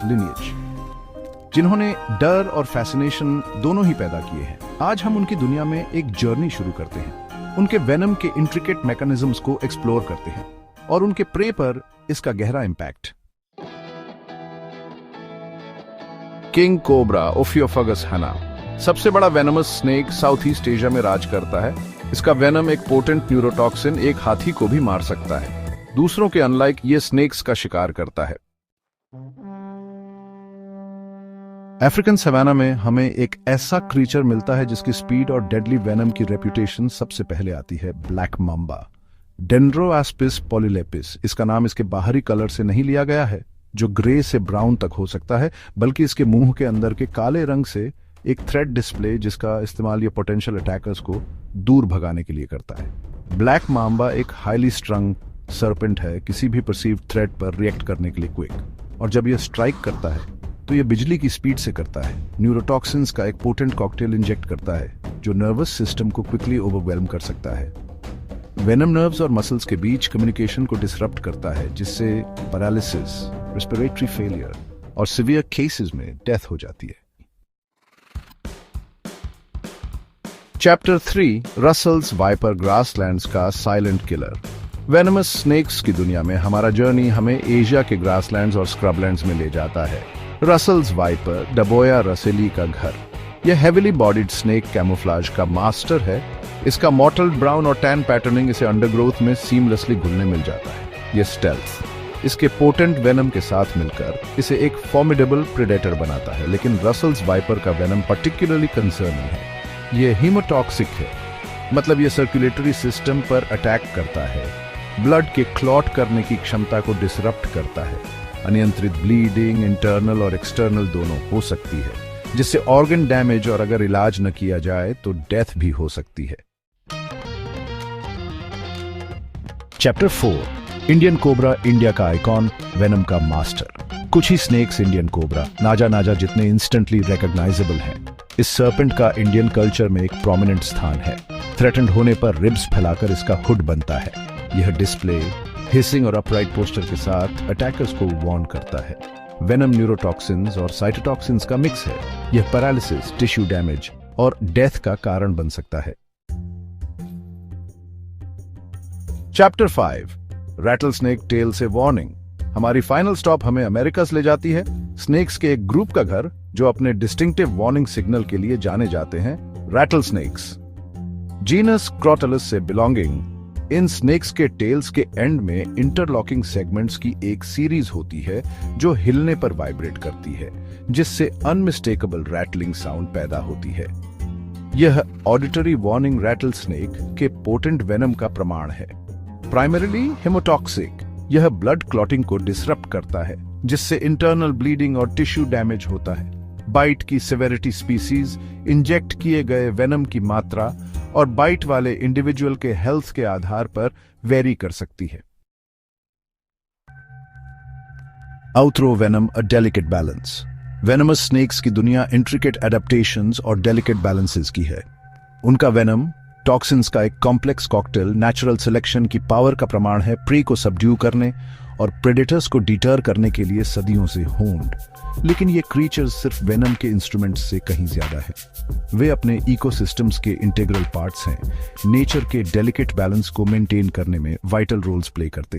Lineage, जिन्होंने डर और फैसिनेशन दोनों ही पैदा किए हैं। आज हम उनकी दुनिया में एक जर्नी शुरू करते हैं, उनके वेनम के इंट्रिकेट मैकेनिज्म्स को एक्सप्लोर करते हैं और उनके प्रे पर इसका गहरा इंपैक्ट। किंग कोबरा ओफियोफागस हना सबसे बड़ा venomous snake south east Asia में राज करता है। इसका वेनम एक पोटेंट न्यूरोटॉक्सिन एक हाथी को भी मार सकता है। दूसरों के अनलाइक ये स्नेक्स का शिकार करता है। अफ्रीकन सवाना में हमें एक ऐसा क्रीचर मिलता है जिसकी स्पीड और डेडली वेनम की रेपुटेशन सबसे पहले आती है, ब्लैक माम्बा, डेंड्रोएस्पिस पॉलीलेपिस। इसका नाम इसके बाहरी कलर से नहीं लिया गया है जो ग्रे से ब्राउन तक हो सकता है, बल्कि इसके मुंह के अंदर के काले रंग से एक थ्रेड डिस्प्ले जिसका इस्तेमाल ये पोटेंशियल अटैकर्स को दूर भगाने के लिए करता है। ब्लैक माम्बा एक हाईली स्ट्रंग सर्पेंट है, किसी भी परसीव्ड थ्रेट पर रिएक्ट करने के लिए क्विक, और जब यह स्ट्राइक करता है तो यह बिजली की स्पीड से करता है। न्यूरोटॉक्सिन्स का एक पोटेंट कॉकटेल इंजेक्ट करता है जो नर्वस सिस्टम को क्विकली ओवरवेल्म कर सकता है। वेनम नर्व्स और मसल्स के बीच कम्युनिकेशन को डिसरप्ट करता है, जिससे पैरालिसिस, रेस्पिरेटरी फेलियर और सीवियर केसेस में डेथ हो जाती है। चैप्टर 3, रसल्स वाइपर ग्रासलैंड्स का साइलेंट किलर। वेनमस स्नेक्स की दुनिया में हमारा जर्नी हमें एशिया के ग्रासलैंड्स और स्क्रबलैंड्स में ले जाता है। रसल्स वाइपर, डबोया रसेली का घर। यह हेविली बॉडीड स्नेक कैमोफ्लाज का मास्टर है। इसका मॉटल्ड ब्राउन और टैन पैटर्निंग इसे अंडरग्रोथ में सीमलेसली घुलने मिल जाता है। यह स्टेल्थ इसके पोटेंट वेनम के साथ मिलकर इसे एक फॉर्मिडेबल प्रेडेटर बनाता है, लेकिन रसल्स वाइपर का वेनम पर्टिकुलरली कंसर्निंग है। यह हीमोटॉक्सिक है, मतलब यह सर्कुलेटरी सिस्टम पर अटैक करता है, ब्लड के क्लॉट करने की क्षमता को डिसरप्ट करता है। अनियंत्रित ब्लीडिंग इंटरनल और एक्सटर्नल दोनों हो सकती है, जिससे ऑर्गन डैमेज और अगर इलाज न किया जाए तो डेथ भी हो सकती है। चैप्टर 4, इंडियन कोबरा, इंडिया का आइकॉन, वेनम का मास्टर। कुछ ही स्नेक्स इंडियन कोबरा, नाजा नाजा जितने इंस्टेंटली रिकॉग्नाइजेबल हैं। इस सर्पेंट का इंडियन कल्चर में एक प्रोमिनेंट स्थान है। थ्रेटन्ड होने पर रिब्स फैलाकर इसका हुड बनता है। यह डिस्प्ले हिसिंग और अपराइट पोस्टर के साथ अटैकर्स को वार्न करता है। वेनम न्यूरोटॉक्सिन्स और साइटोटॉक्सिन्स का मिक्स है। यह पैरालिसिस, टिश्यू डैमेज और डेथ का कारण बन सकता है। चैप्टर 5, रैटलस्नेक टेल से वार्निंग। हमारी फाइनल स्टॉप हमें अमेरिकास ले जाती है, स्नेक्स के एक ग्रुप का घर जो अपने डिस्टिंक्टिव वार्निंग सिग्नल के लिए जाने जाते हैं, रैटलस्नेक्स। जीनस क्रॉटलस से बिलोंगिंग इन स्नेक्स के टेल्स के एंड में इंटरलॉकिंग सेगमेंट्स की एक सीरीज होती है जो हिलने पर वाइब्रेट करती है, जिससे अनमिस्टेकेबल रैटलिंग साउंड पैदा होती है। यह ऑडिटरी वार्निंग रैटलस्नेक के पोटेंट वेनम का प्रमाण है। प्राइमरीली हेमोटॉक्सिक, यह ब्लड क्लॉटिंग को डिसरप्ट करता है, जिससे इंटरनल ब्लीडिंग और टिश्यू डैमेज होता है। बाइट की सेवेरिटी, स्पीसीज, इंजेक्ट किए गए वेनम की मात्रा और बाइट वाले इंडिविजुअल के हेल्थ के आधार पर वेरी कर सकती है। आउथरो वेनम, अ डेलिकेट बैलेंस। वेनमस स्नेक्स की दुनिया इंट्रिकेट एडेप्टेशंस और डेलिकेट बैलेंसेस की है। उनका वेनम टॉक्सिन्स का एक कॉम्प्लेक्स कॉकटेल नेचुरल सिलेक्शन की पावर का प्रमाण है, प्री को सबड्यू करने और प्रेडेटर्स को डिटर करने के लिए सदियों से होन्ड। लेकिन ये क्रीचर्स सिर्फ वेनम के इंस्ट्रूमेंट्स से कहीं ज्यादा है। वे अपने इकोसिस्टम्स के इंटीग्रल पार्ट्स हैं, नेचर के डेलिकेट बैलेंस को मेंटेन करने में वाइटल रोल्स प्ले करते हैं।